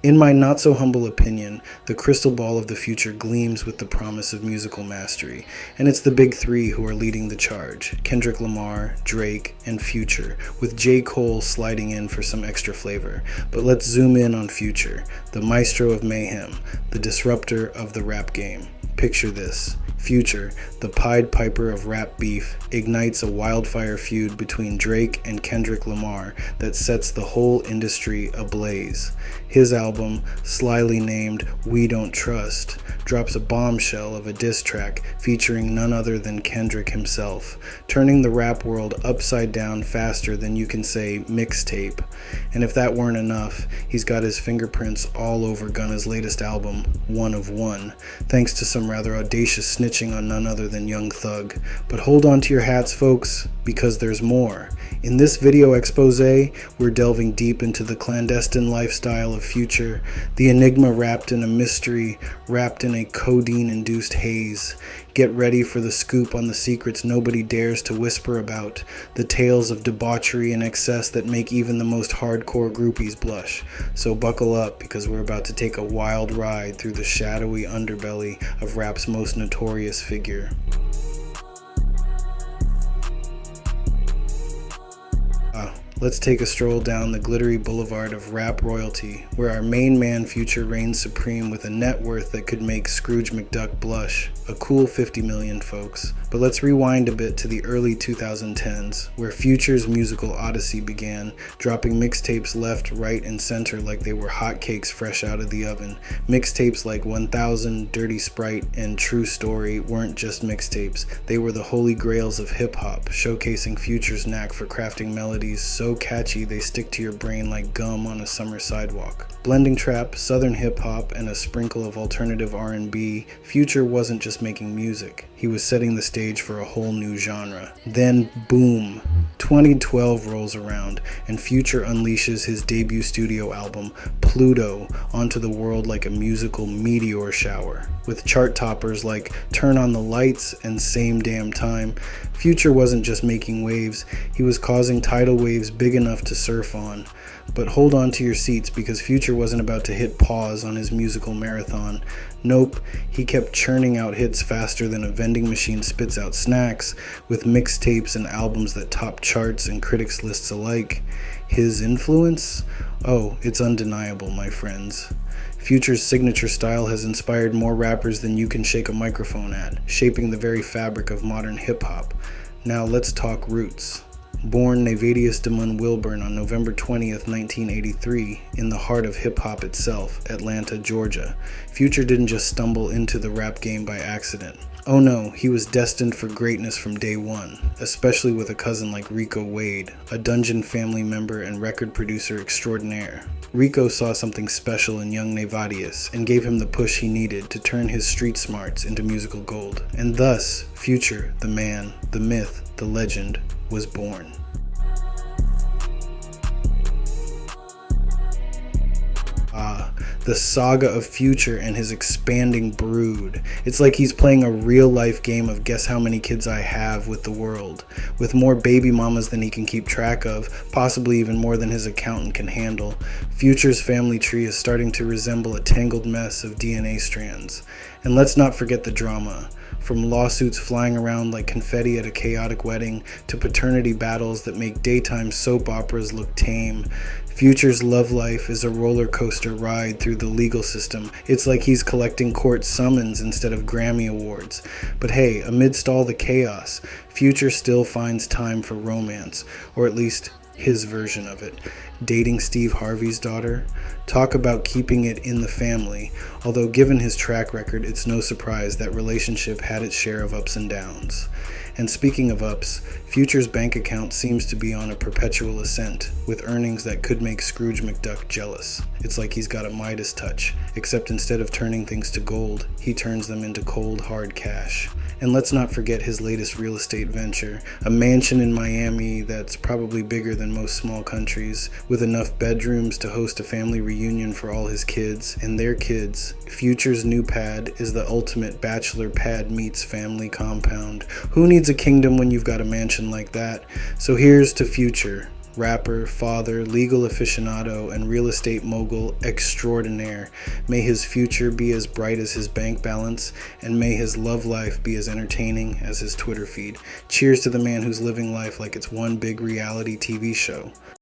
In my not-so-humble opinion, the crystal ball of the future gleams with the promise of musical mastery, and it's the big three who are leading the charge: Kendrick Lamar, Drake, and Future, with J. Cole sliding in for some extra flavor. But let's zoom in on Future, the maestro of mayhem, the disruptor of the rap game. Picture this. Future, the Pied Piper of rap beef, ignites a wildfire feud between Drake and Kendrick Lamar that sets the whole industry ablaze. His album, slyly named We Don't Trust, drops a bombshell of a diss track featuring none other than Kendrick himself, turning the rap world upside down faster than you can say mixtape. And if that weren't enough, he's got his fingerprints all over Gunna's latest album, One of One, thanks to some rather audacious snitching on none other than Young Thug. But hold on to your hats, folks, because there's more. In this video expose, we're delving deep into the clandestine lifestyle of Future, the enigma wrapped in a mystery, wrapped in a codeine-induced haze. Get ready for the scoop on the secrets nobody dares to whisper about, the tales of debauchery and excess that make even the most hardcore groupies blush. So buckle up, because we're about to take a wild ride through the shadowy underbelly of rap's most notorious figure. Let's take a stroll down the glittery boulevard of rap royalty, where our main man Future reigns supreme with a net worth that could make Scrooge McDuck blush. A cool 50 million, folks. But let's rewind a bit to the early 2010s, where Future's musical odyssey began, dropping mixtapes left, right, and center like they were hotcakes fresh out of the oven. Mixtapes like 1000, Dirty Sprite, and True Story weren't just mixtapes, they were the holy grails of hip-hop, showcasing Future's knack for crafting melodies so catchy they stick to your brain like gum on a summer sidewalk. Blending trap, southern hip-hop, and a sprinkle of alternative R&B, Future wasn't just making music, he was setting the stage for a whole new genre. Then, boom! 2012 rolls around, and Future unleashes his debut studio album, Pluto, onto the world like a musical meteor shower. With chart toppers like Turn on the Lights and Same Damn Time, Future wasn't just making waves, he was causing tidal waves big enough to surf on. But hold on to your seats, because Future wasn't about to hit pause on his musical marathon. Nope, he kept churning out hits faster than a vending machine spits out snacks, with mixtapes and albums that topped charts and critics lists alike. His influence? Oh, it's undeniable, my friends. Future's signature style has inspired more rappers than you can shake a microphone at, shaping the very fabric of modern hip-hop. Now let's talk roots. Born Navadius Damon Wilburn on November 20th, 1983, in the heart of hip-hop itself, Atlanta, Georgia, Future didn't just stumble into the rap game by accident. Oh no, he was destined for greatness from day one, especially with a cousin like Rico Wade, a Dungeon family member and record producer extraordinaire. Rico saw something special in young Navadius and gave him the push he needed to turn his street smarts into musical gold. And thus, Future, the man, the myth, the legend, was born. The Saga of Future and his expanding brood. It's like he's playing a real-life game of guess how many kids I have with the world, with more baby mamas than he can keep track of, possibly even more than his accountant can handle. Future's family tree is starting to resemble a tangled mess of DNA strands. And let's not forget the drama. From lawsuits flying around like confetti at a chaotic wedding to paternity battles that make daytime soap operas look tame, Future's love life is a roller coaster ride through the legal system. It's like he's collecting court summons instead of Grammy Awards. But hey, amidst all the chaos, Future still finds time for romance, or at least his version of it. Dating Steve Harvey's daughter. Talk about keeping it in the family, although given his track record, it's no surprise that relationship had its share of ups and downs. And speaking of ups, Future's bank account seems to be on a perpetual ascent, with earnings that could make Scrooge McDuck jealous. It's like he's got a Midas touch, except instead of turning things to gold, he turns them into cold, hard cash. And let's not forget his latest real estate venture, a mansion in Miami that's probably bigger than most small countries, with enough bedrooms to host a family reunion for all his kids and their kids. Future's new pad is the ultimate bachelor pad meets family compound. Who needs a kingdom when you've got a mansion like that? So here's to Future, rapper, father, legal aficionado, and real estate mogul extraordinaire. May his future be as bright as his bank balance, and may his love life be as entertaining as his Twitter feed. Cheers to the man who's living life like it's one big reality TV show.